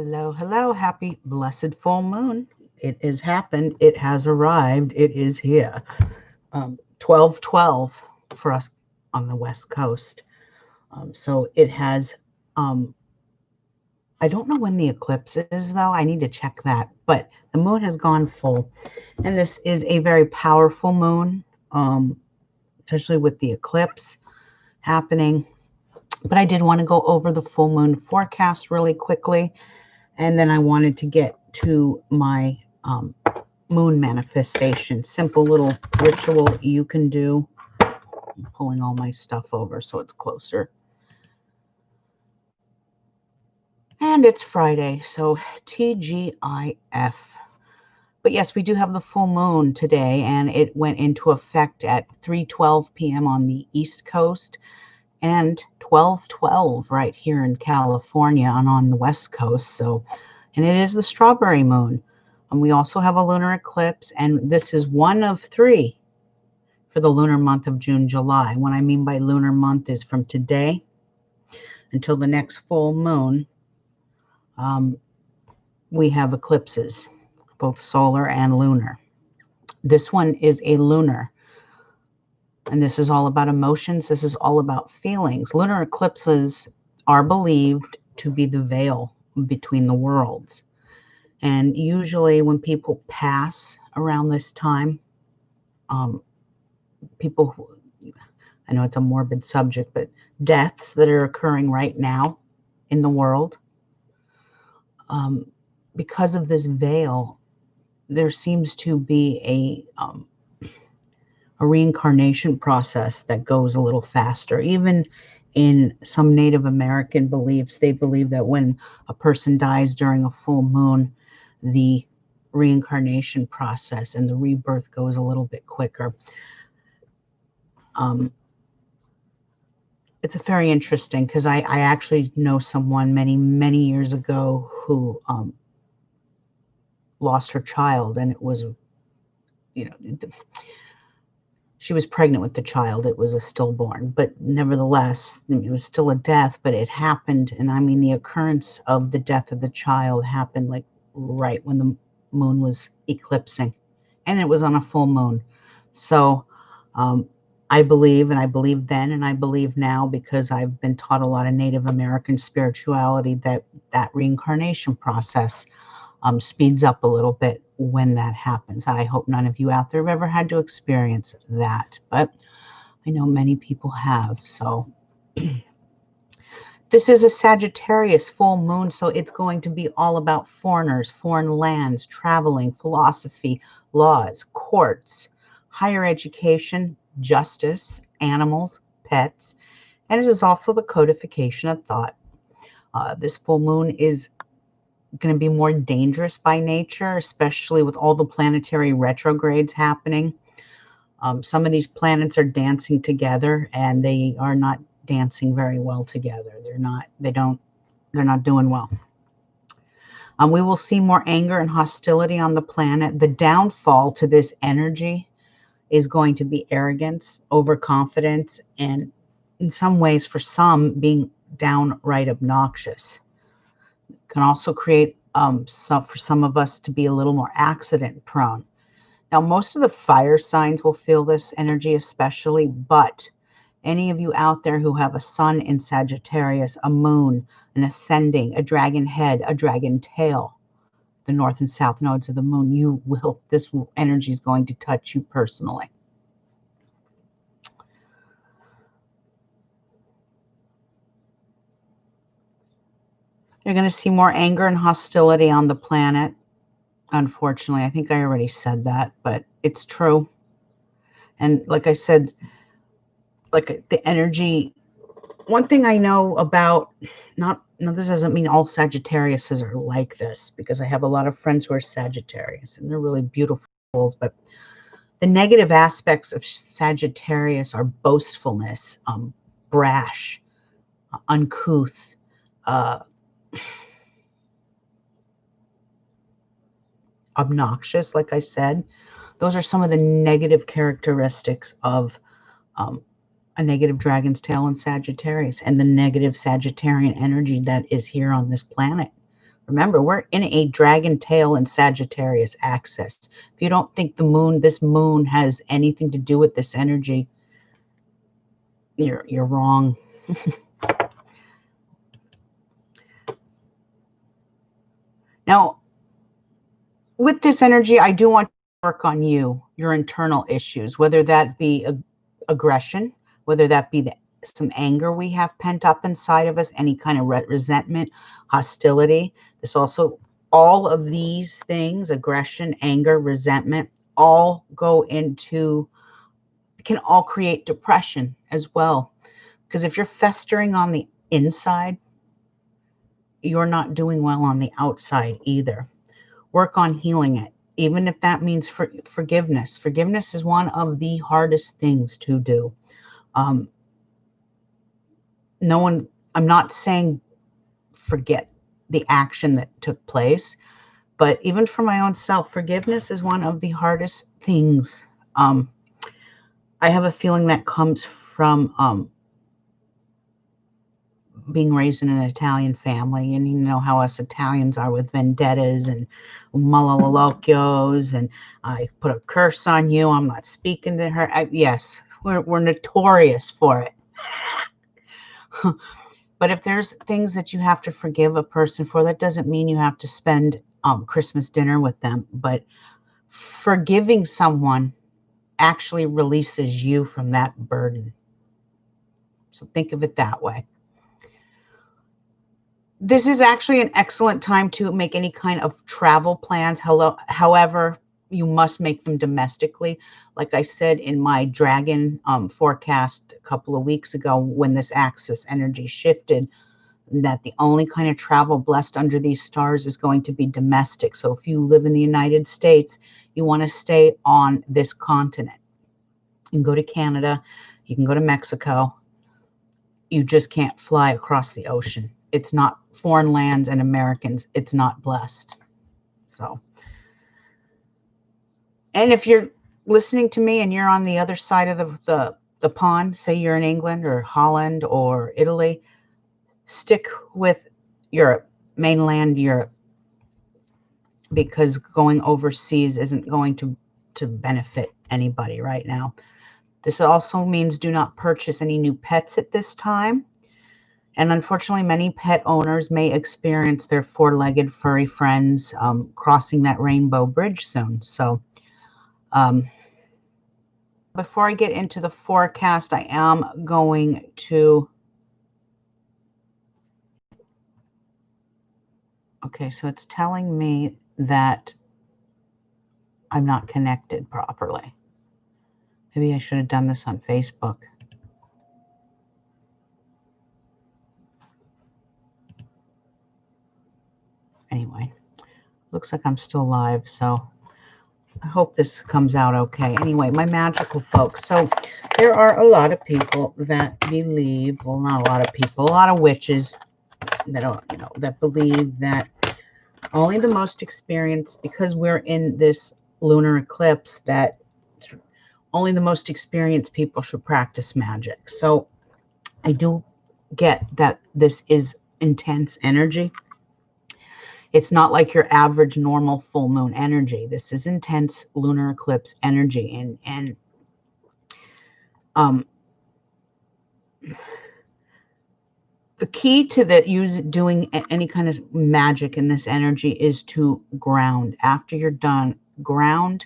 Hello, hello. Happy blessed full moon. It has happened. It has arrived. It is here. 12:12 for us on the West Coast. So it has, um, I don't know when the eclipse is though. I need to check that. But the moon has gone full. And this is a very powerful moon, especially with the eclipse happening. But I did want to go over the full moon forecast really quickly. And then I wanted to get to my moon manifestation, simple little ritual you can do. I'm pulling all my stuff over so it's closer. And it's Friday, so TGIF. But yes, we do have the full moon today, and it went into effect at 3:12 p.m. on the East Coast and 12:12 right here in California and on the West Coast. So, and it is the strawberry moon. And we also have a lunar eclipse, and this is one of three for the lunar month of June, July. What I mean by lunar month is from today until the next full moon, we have eclipses, both solar and lunar. This one is a lunar, and this is all about emotions. This is all about feelings. Lunar eclipses are believed to be the veil between the worlds. And usually when people pass around this time, people, I know it's a morbid subject, but deaths that are occurring right now in the world, because of this veil, there seems to be a reincarnation process that goes a little faster. Even in some Native American beliefs, they believe that when a person dies during a full moon, the reincarnation process and the rebirth goes a little bit quicker. It's very interesting because I actually know someone many years ago who lost her child, and it was, she was pregnant with the child. It was a stillborn, but nevertheless, it was still a death, but it happened. And I mean, the occurrence of the death of the child happened like right when the moon was eclipsing, and it was on a full moon. So I believe, and I believed then, and I believe now, because I've been taught a lot of Native American spirituality, that reincarnation process speeds up a little bit when that happens. I hope none of you out there have ever had to experience that, but I know many people have. So this is a Sagittarius full moon, so it's going to be all about foreigners, foreign lands, traveling, philosophy, laws, courts, higher education, justice, animals, pets, and this is also the codification of thought. This full moon is going to be more dangerous by nature, especially with all the planetary retrogrades happening. Some of these planets are dancing together, and they are not dancing very well together. They're not doing well. We will see more anger and hostility on the planet. The downfall to this energy is going to be arrogance, overconfidence, and in some ways, for some, being downright obnoxious. It can also create for some of us to be a little more accident prone. Now, most of the fire signs will feel this energy especially, but any of you out there who have a sun in Sagittarius, a moon, an ascending, a dragon head, a dragon tail, the north and south nodes of the moon, this energy is going to touch you personally. You're going to see more anger and hostility on the planet. Unfortunately, I think I already said that, but it's true. And like I said, like the energy, one thing I know about, this doesn't mean all Sagittariuses are like this, because I have a lot of friends who are Sagittarius and they're really beautiful, but the negative aspects of Sagittarius are boastfulness, brash, uncouth, obnoxious, like I said. Those are some of the negative characteristics of a negative dragon's tail in Sagittarius, and the negative Sagittarian energy that is here on this planet. Remember, we're in a dragon tail and Sagittarius axis. If you don't think this moon has anything to do with this energy, you're wrong. Now, with this energy, I do want to work on you, your internal issues, whether that be aggression, whether that be some anger we have pent up inside of us, any kind of resentment, hostility. This also, all of these things, aggression, anger, resentment, all go into, can all create depression as well. Because if you're festering on the inside, you're not doing well on the outside either. Work on healing it, even if that means forgiveness. Forgiveness is one of the hardest things to do. I'm not saying forget the action that took place, but even for my own self, forgiveness is one of the hardest things. I have a feeling that comes from being raised in an Italian family, and you know how us Italians are with vendettas and malalocchios, and I put a curse on you, I'm not speaking to her. Yes, we're notorious for it. But if there's things that you have to forgive a person for, that doesn't mean you have to spend Christmas dinner with them. But forgiving someone actually releases you from that burden. So think of it that way. This is actually an excellent time to make any kind of travel plans. However, you must make them domestically. Like I said in my dragon forecast a couple of weeks ago, when this axis energy shifted, that the only kind of travel blessed under these stars is going to be domestic. So if you live in the United States, you want to stay on this continent. You can go to Canada, you can go to Mexico. You just can't fly across the ocean. It's not foreign lands and Americans. It's not blessed. So, and if you're listening to me and you're on the other side of the pond, say you're in England or Holland or Italy, stick with Europe, mainland Europe, because going overseas isn't going to benefit anybody right now. This also means do not purchase any new pets at this time. And unfortunately, many pet owners may experience their four-legged furry friends crossing that rainbow bridge soon. So before I get into the forecast, I am going to... Okay, so it's telling me that I'm not connected properly. Maybe I should have done this on Facebook. Anyway, looks like I'm still live, so I hope this comes out okay. Anyway, my magical folks. So there are a lot of people that believe, well, not a lot of people, a lot of witches that are, that believe that only the most experienced, because we're in this lunar eclipse, that only the most experienced people should practice magic. So I do get that this is intense energy. It's not like your average normal full moon energy. This is intense lunar eclipse energy. And the key to doing any kind of magic in this energy is to ground. After you're done, ground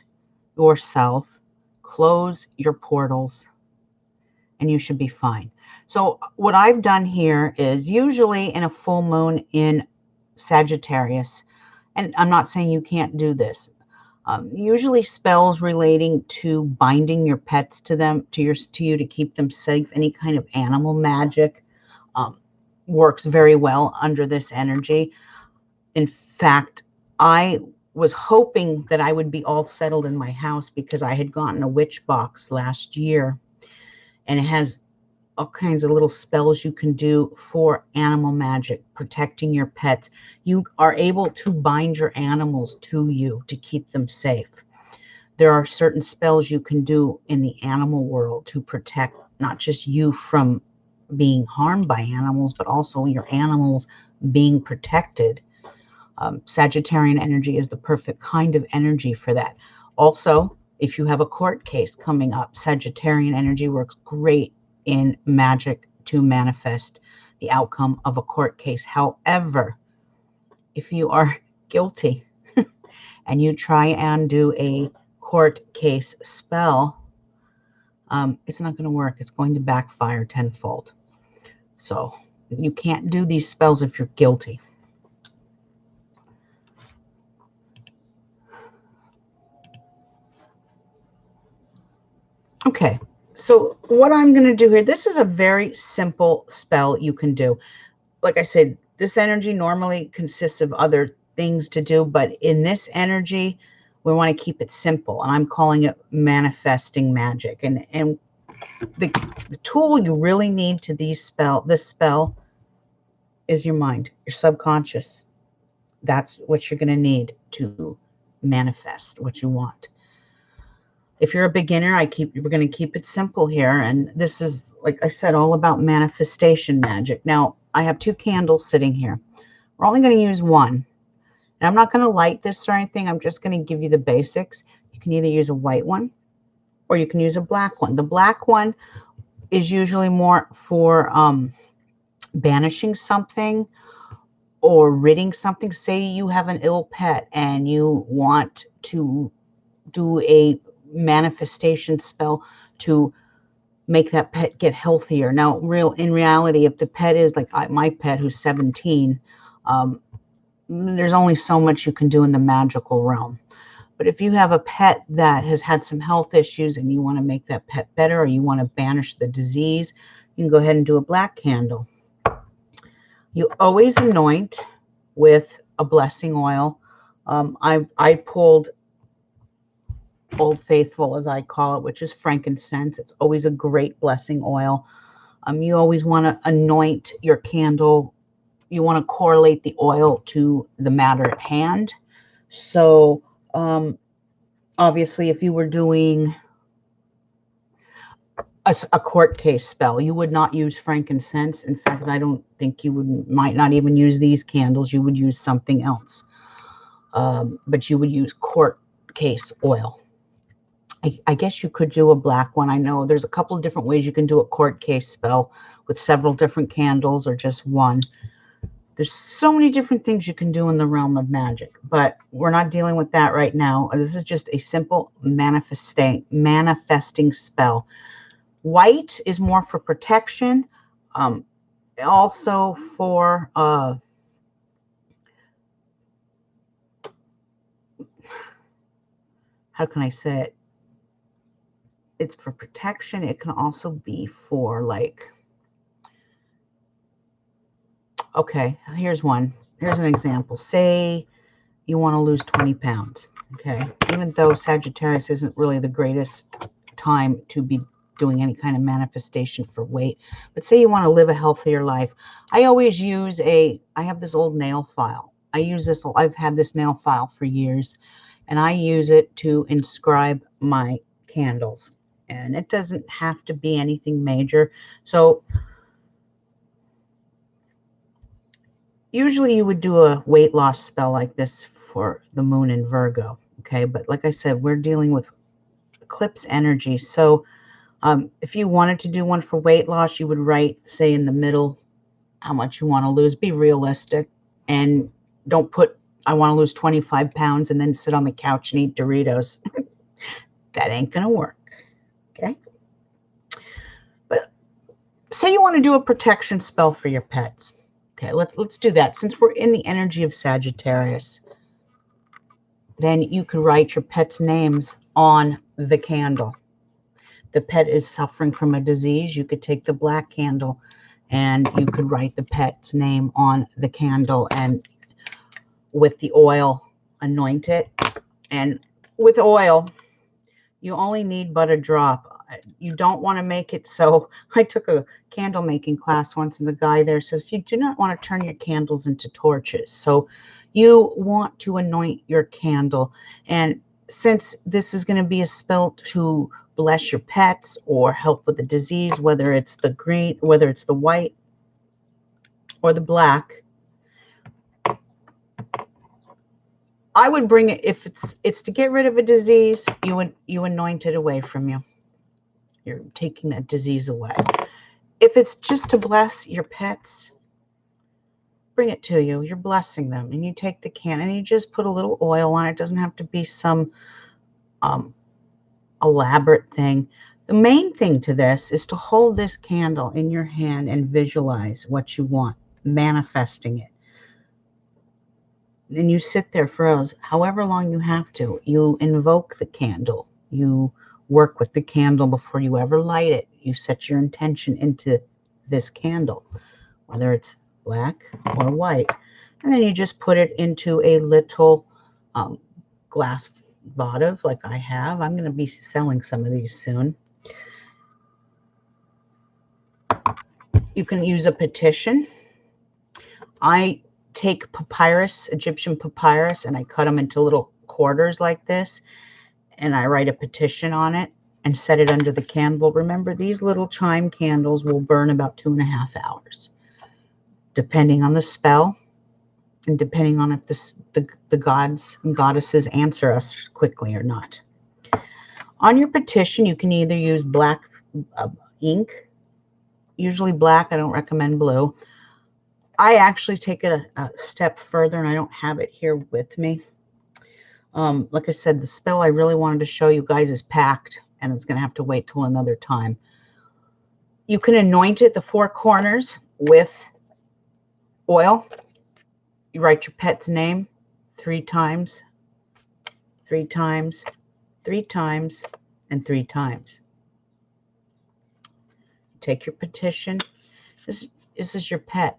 yourself, close your portals, and you should be fine. So what I've done here is, usually in a full moon in Sagittarius, and I'm not saying you can't do this, usually spells relating to binding your pets to you to keep them safe, any kind of animal magic, works very well under this energy. In fact, I was hoping that I would be all settled in my house, because I had gotten a witch box last year, and it has all kinds of little spells you can do for animal magic, protecting your pets. You are able to bind your animals to you to keep them safe. There are certain spells you can do in the animal world to protect not just you from being harmed by animals, but also your animals being protected. Sagittarian energy is the perfect kind of energy for that. Also, if you have a court case coming up, Sagittarian energy works great in magic to manifest the outcome of a court case. However, if you are guilty and you try and do a court case spell, it's not going to work. It's going to backfire tenfold. So you can't do these spells if you're guilty. Okay, so what I'm going to do here, this is a very simple spell you can do. Like I said, this energy normally consists of other things to do, but in this energy, we want to keep it simple, and I'm calling it manifesting magic. And the tool you really need to this spell is your mind, your subconscious. That's what you're going to need to manifest what you want. If you're a beginner, we're going to keep it simple here. And this is, like I said, all about manifestation magic. Now, I have 2 candles sitting here. We're only going to use one. And I'm not going to light this or anything. I'm just going to give you the basics. You can either use a white one or you can use a black one. The black one is usually more for banishing something or ridding something. Say you have an ill pet and you want to do a manifestation spell to make that pet get healthier. Now, in reality, if the pet is like my pet who's 17, there's only so much you can do in the magical realm. But if you have a pet that has had some health issues and you want to make that pet better, or you want to banish the disease, you can go ahead and do a black candle. You always anoint with a blessing oil. I pulled Old Faithful, as I call it, which is frankincense. It's always a great blessing oil. You always want to anoint your candle. You want to correlate the oil to the matter at hand. So obviously, if you were doing a court case spell, you would not use frankincense. In fact, I don't think you might not even use these candles. You would use something else. But you would use court case oil. I guess you could do a black one. I know there's a couple of different ways you can do a court case spell with several different candles or just one. There's so many different things you can do in the realm of magic, but we're not dealing with that right now. This is just a simple manifesting spell. White is more for protection, also for how can I say it? It's for protection. It can also be for like, okay, here's one. Here's an example. Say you want to lose 20 pounds. Okay. Even though Sagittarius isn't really the greatest time to be doing any kind of manifestation for weight, but say you want to live a healthier life. I always use I have this old nail file. I've had this nail file for years, and I use it to inscribe my candles. And it doesn't have to be anything major. So usually you would do a weight loss spell like this for the moon in Virgo. Okay. But like I said, we're dealing with eclipse energy. So if you wanted to do one for weight loss, you would write, say, in the middle, how much you want to lose. Be realistic, and don't put, I want to lose 25 pounds and then sit on the couch and eat Doritos. That ain't going to work. Okay. But say you want to do a protection spell for your pets. Okay, let's do that. Since we're in the energy of Sagittarius, then you could write your pet's names on the candle. The pet is suffering from a disease, you could take the black candle and you could write the pet's name on the candle, and with the oil, anoint it. And with oil, you only need but a drop. You don't want to make it so. I took a candle making class once, and the guy there says you do not want to turn your candles into torches. So you want to anoint your candle. And since this is going to be a spell to bless your pets or help with the disease, whether it's the green, whether it's the white or the black, I would bring it, if it's to get rid of a disease, you anoint it away from you. You're taking that disease away. If it's just to bless your pets, bring it to you. You're blessing them, and you take the can and you just put a little oil on it. It doesn't have to be some elaborate thing. The main thing to this is to hold this candle in your hand and visualize what you want, manifesting it. And you sit there for however long you have to. You invoke the candle. You work with the candle before you ever light it. You set your intention into this candle, whether it's black or white. And then you just put it into a little glass votive like I have. I'm going to be selling some of these soon. You can use a petition. I take papyrus, Egyptian papyrus, and I cut them into little quarters like this, and I write a petition on it and set it under the candle. Remember, these little chime candles will burn about 2.5 hours, depending on the spell and depending on if the gods and goddesses answer us quickly or not. On your petition, you can either use black ink, usually black. I don't recommend blue. I actually take it a step further, and I don't have it here with me. Like I said, the spell I really wanted to show you guys is packed, and it's going to have to wait till another time. You can anoint it, the 4 corners, with oil. You write your pet's name 3 times, 3 times, 3 times, and 3 times. Take your petition. This is your pet.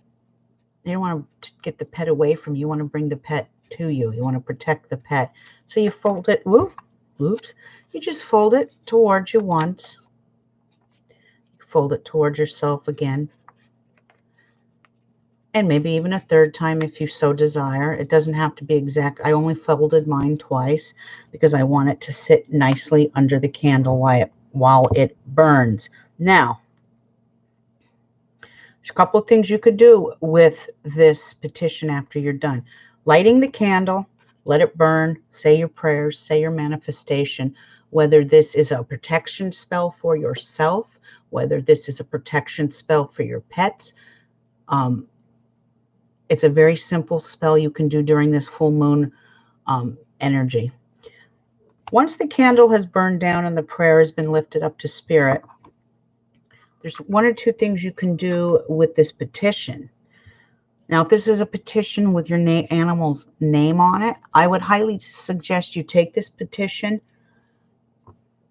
You don't want to get the pet away from you. You want to bring the pet to you. You want to protect the pet. So you fold it. Oops. You just fold it towards you once. Fold it towards yourself again. And maybe even a 3rd time if you so desire. It doesn't have to be exact. I only folded mine twice because I want it to sit nicely under the candle while it burns. Now, there's a couple of things you could do with this petition after you're done. Lighting the candle, let it burn, say your prayers, say your manifestation, whether this is a protection spell for yourself, whether this is a protection spell for your pets. It's a very simple spell you can do during this full moon energy. Once the candle has burned down and the prayer has been lifted up to spirit, there's 1 or 2 things you can do with this petition. Now, if this is a petition with your animal's name on it, I would highly suggest you take this petition,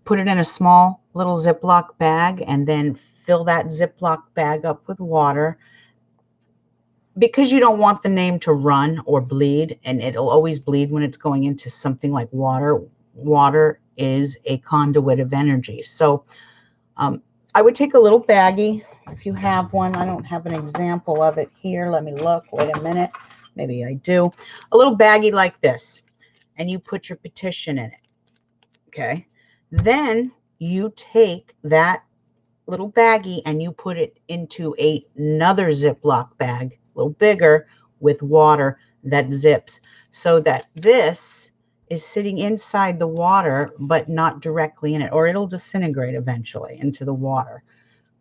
put it in a small little Ziploc bag, and then fill that Ziploc bag up with water. Because you don't want the name to run or bleed, and it'll always bleed when it's going into something like water. Water is a conduit of energy. So I would take a little baggie, if you have one. I don't have an example of it here. Let me look. Wait a minute. Maybe I do. A little baggie like this, and you put your petition in it. Okay. Then you take that little baggie and you put it into another Ziploc bag, a little bigger, with water that zips, so that this is sitting inside the water but not directly in it, or it'll disintegrate eventually into the water.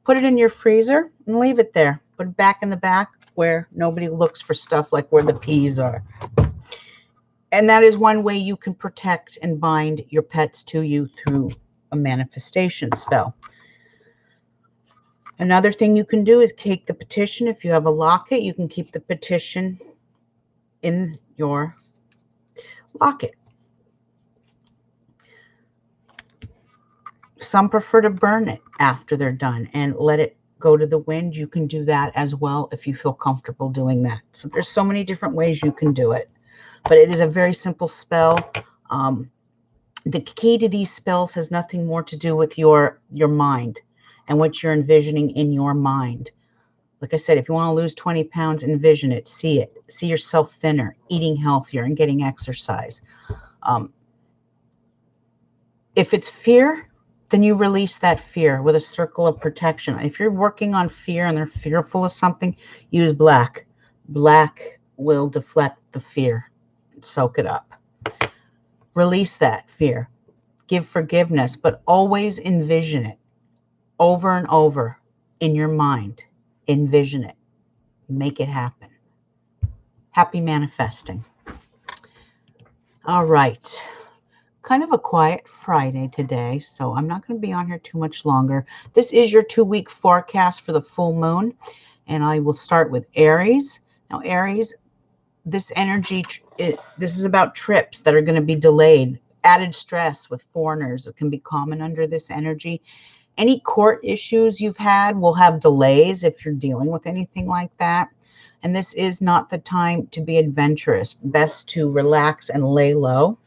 Put it in your freezer and leave it there. Put it back in the back where nobody looks for stuff, like where the peas are. And that is one way you can protect and bind your pets to you through a manifestation spell. Another thing you can do is take the petition. If you have a locket, you can keep the petition in your locket. Some prefer to burn it after they're done and let it go to the wind. You can do that as well if you feel comfortable doing that. So there's so many different ways you can do it, but it is a very simple spell. The key to these spells has nothing more to do with your mind and what you're envisioning in your mind. Like I said, if you want to lose 20 pounds, envision it, see it, see yourself thinner, eating healthier, and getting exercise. If it's fear, then you release that fear with a circle of protection. If you're working on fear and they're fearful of something, use black. Black will deflect the fear. Soak it up. Release that fear. Give forgiveness, but always envision it over and over in your mind. Envision it. Make it happen. Happy manifesting. All right. Kind of a quiet Friday today, so I'm not going to be on here too much longer. This is your 2-week forecast for the full moon, and I will start with Aries. Now, Aries, this energy, this is about trips that are going to be delayed, added stress with foreigners. It can be common under this energy. Any court issues you've had will have delays if you're dealing with anything like that. And this is not the time to be adventurous. Best to relax and lay low.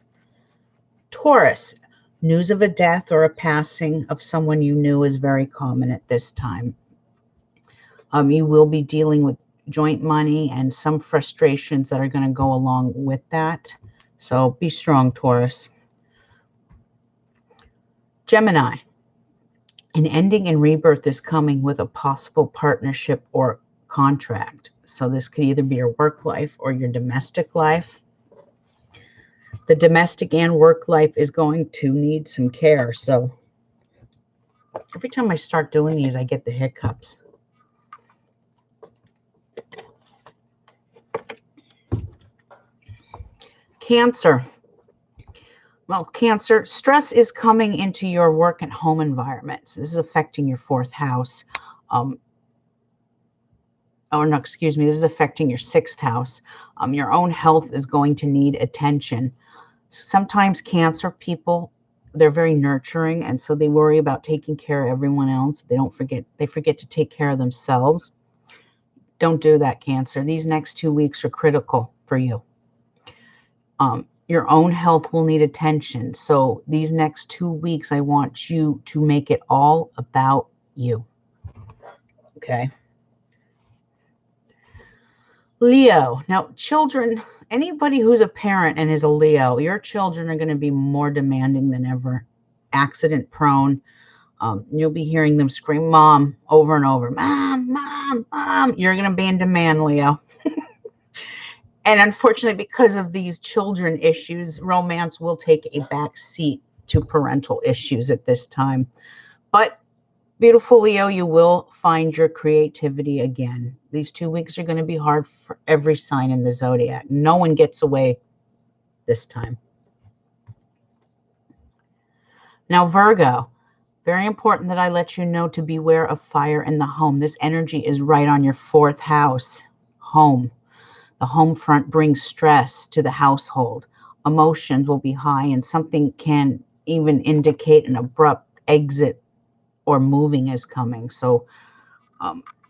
Taurus, news of a death or a passing of someone you knew is very common at this time. You will be dealing with joint money and some frustrations that are going to go along with that. So be strong, Taurus. Gemini, an ending and rebirth is coming with a possible partnership or contract. So this could either be your work life or your domestic life. The domestic and work life is going to need some care. So every time I start doing these, I get the hiccups. Cancer. Well, Cancer, stress is coming into your work and home environments. This is affecting your 4th house. This is affecting your 6th house. Your own health is going to need attention. Sometimes Cancer people, they're very nurturing, and so they worry about taking care of everyone else. They forget to take care of themselves. Don't do that, Cancer. These next 2 weeks are critical for you. Your own health will need attention. So these next 2 weeks, I want you to make it all about you. Okay. Leo. Now, children, anybody who's a parent and is a Leo, your children are going to be more demanding than ever, accident prone. You'll be hearing them scream, Mom, over and over. Mom, Mom, Mom. You're going to be in demand, Leo. And unfortunately, because of these children issues, romance will take a back seat to parental issues at this time. But beautiful Leo, you will find your creativity again. These 2 weeks are going to be hard for every sign in the zodiac. No one gets away this time. Now, Virgo, very important that I let you know to beware of fire in the home. This energy is right on your 4th house, home. The home front brings stress to the household. Emotions will be high, and something can even indicate an abrupt exit or moving is coming. So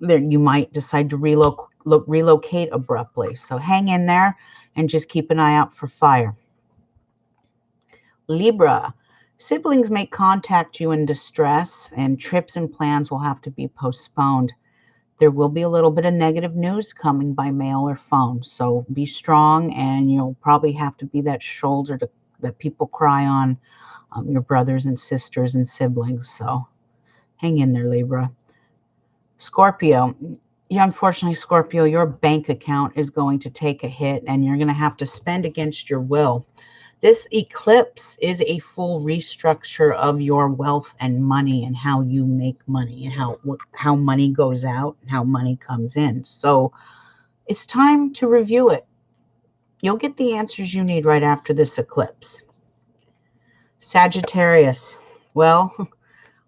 you might decide to relocate abruptly. So hang in there and just keep an eye out for fire. Libra, siblings may contact you in distress, and trips and plans will have to be postponed. There will be a little bit of negative news coming by mail or phone. So be strong, and you'll probably have to be that shoulder that people cry on, your brothers and sisters and siblings. So hang in there, Libra. Scorpio. Yeah, unfortunately, Scorpio, your bank account is going to take a hit, and you're going to have to spend against your will. This eclipse is a full restructure of your wealth and money and how you make money and how money goes out and how money comes in. So it's time to review it. You'll get the answers you need right after this eclipse. Sagittarius. Well,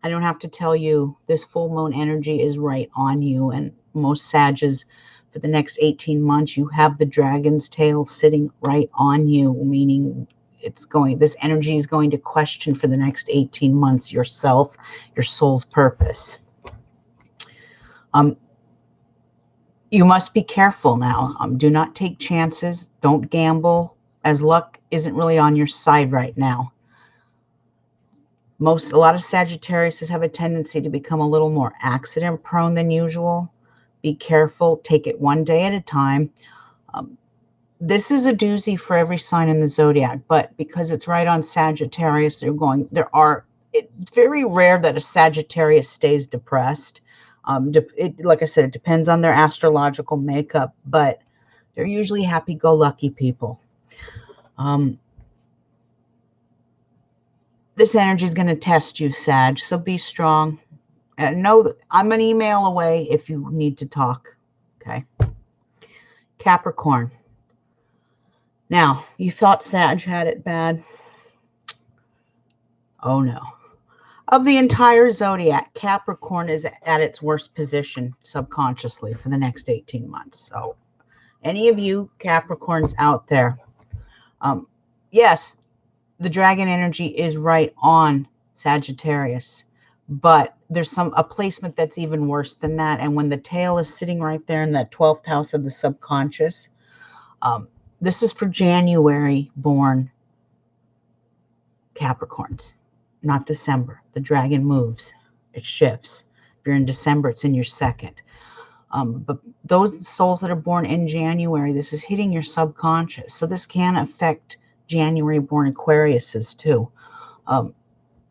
I don't have to tell you, this full moon energy is right on you. And most Sages, for the next 18 months, you have the dragon's tail sitting right on you, meaning this energy is going to question for the next 18 months yourself, your soul's purpose. You must be careful now. Do not take chances. Don't gamble, as luck isn't really on your side right now. A lot of Sagittarius have a tendency to become a little more accident prone than usual. Be careful. Take it one day at a time. This is a doozy for every sign in the zodiac, but because it's right on Sagittarius, it's very rare that a Sagittarius stays depressed. Like I said, it depends on their astrological makeup, but they're usually happy-go-lucky people. This energy is going to test you, Sag, so be strong. And know that I'm an email away if you need to talk. Okay. Capricorn. Now, you thought Sag had it bad. Oh no. Of the entire zodiac, Capricorn is at its worst position subconsciously for the next 18 months. So, any of you Capricorns out there, yes, the dragon energy is right on Sagittarius, but there's a placement that's even worse than that. And when the tail is sitting right there in that 12th house of the subconscious, this is for January born Capricorns, not December. The dragon moves, it shifts. If you're in December, it's in your second. But those souls that are born in January, this is hitting your subconscious. So this can affect January born Aquariuses too.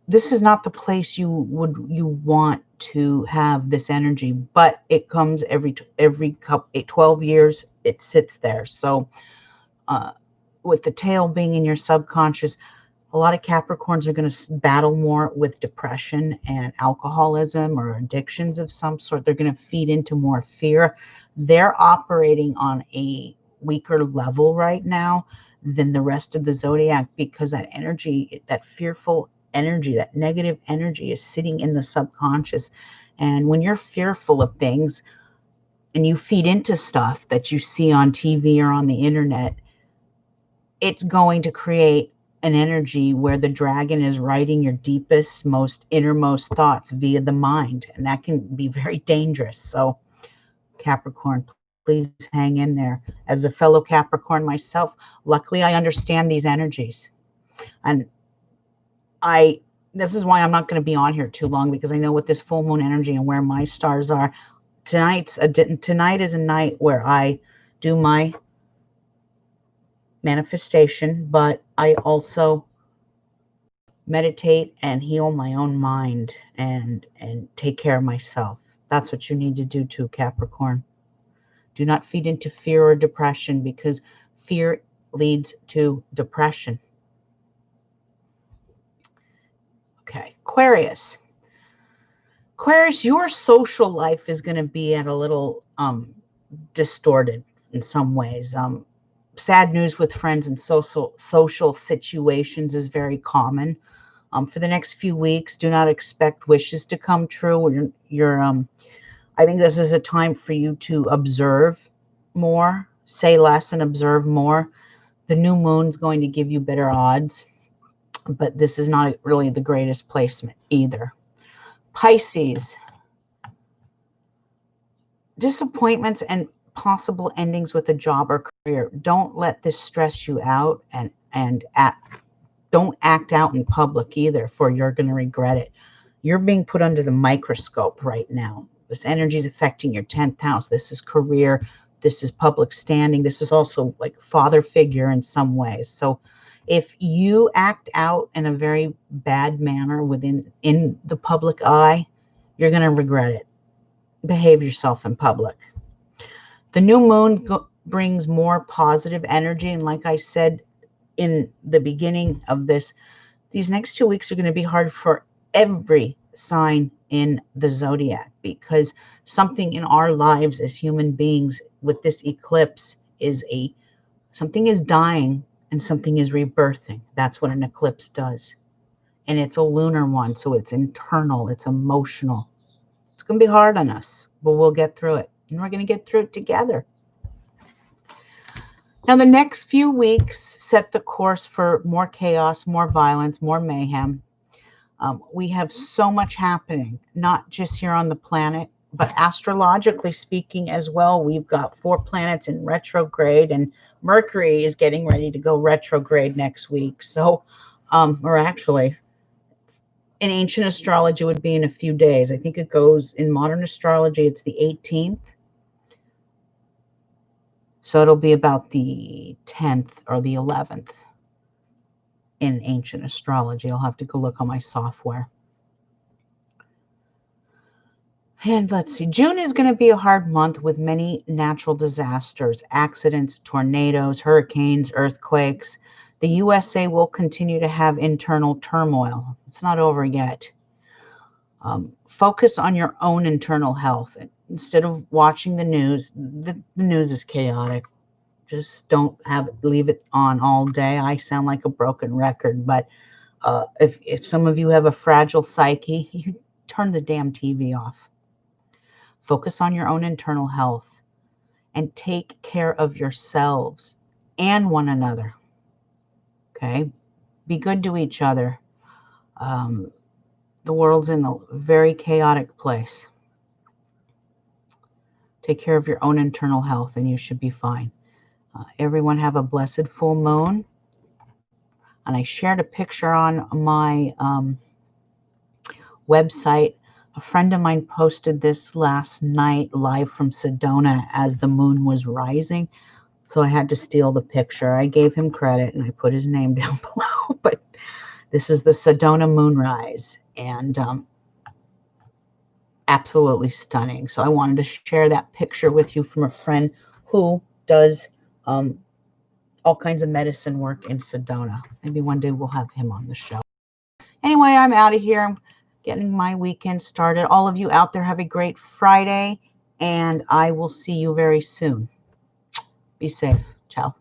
This is not the place you want to have this energy, but it comes every 12 years, it sits there. So with the tail being in your subconscious, a lot of Capricorns are going to battle more with depression and alcoholism or addictions of some sort. They're going to feed into more fear. They're operating on a weaker level right now than the rest of the zodiac because that energy, that fearful energy, that negative energy is sitting in the subconscious. And when you're fearful of things and you feed into stuff that you see on TV or on the internet, it's going to create an energy where the dragon is writing your deepest, most innermost thoughts via the mind. And that can be very dangerous. So Capricorn, please hang in there. As a fellow Capricorn myself, luckily I understand these energies. And this is why I'm not going to be on here too long, because I know with this full moon energy and where my stars are, tonight is a night where I do my manifestation, but I also meditate and heal my own mind and take care of myself. That's what you need to do too, Capricorn. Do not feed into fear or depression, because fear leads to depression. Okay, Aquarius. Aquarius, your social life is going to be at a little distorted in some ways. Sad news with friends and social situations is very common. For the next few weeks, do not expect wishes to come true. I think this is a time for you to observe more, say less and observe more. The new moon's going to give you better odds, but this is not really the greatest placement either. Pisces. Disappointments and possible endings with a job or career. Don't let this stress you out, and don't act out in public either, for you're going to regret it. You're being put under the microscope right now. This energy is affecting your 10th house. This is career. This is public standing. This is also like father figure in some ways. So if you act out in a very bad manner in the public eye, you're going to regret it. Behave yourself in public. The new moon brings more positive energy. And like I said in the beginning of this, these next 2 weeks are going to be hard for every sign in the zodiac, because something in our lives as human beings with this eclipse is something is dying and something is rebirthing. That's what an eclipse does. And it's a lunar one, so it's internal, it's emotional. It's going to be hard on us, but we'll get through it. And we're going to get through it together. Now, the next few weeks set the course for more chaos, more violence, more mayhem. We have so much happening, not just here on the planet, but astrologically speaking as well. We've got 4 planets in retrograde, and Mercury is getting ready to go retrograde next week. So, or actually, in ancient astrology would be in a few days. I think it goes in modern astrology, it's the 18th. So it'll be about the 10th or the 11th in ancient astrology. I'll have to go look on my software. And let's see, June is going to be a hard month with many natural disasters, accidents, tornadoes, hurricanes, earthquakes. The USA will continue to have internal turmoil. It's not over yet. Focus on your own internal health. Instead of watching the news, the news is chaotic. Just don't leave it on all day. I sound like a broken record, but if some of you have a fragile psyche, you turn the damn TV off. Focus on your own internal health and take care of yourselves and one another. Okay? Be good to each other. The world's in a very chaotic place. Take care of your own internal health and you should be fine. Everyone have a blessed full moon. And I shared a picture on my website. A friend of mine posted this last night live from Sedona as the moon was rising. So I had to steal the picture. I gave him credit and I put his name down below. But this is the Sedona moonrise. And absolutely stunning. So I wanted to share that picture with you from a friend who does all kinds of medicine work in Sedona. Maybe one day we'll have him on the show. Anyway, I'm out of here. I'm getting my weekend started. All of you out there have a great Friday, and I will see you very soon. Be safe. Ciao.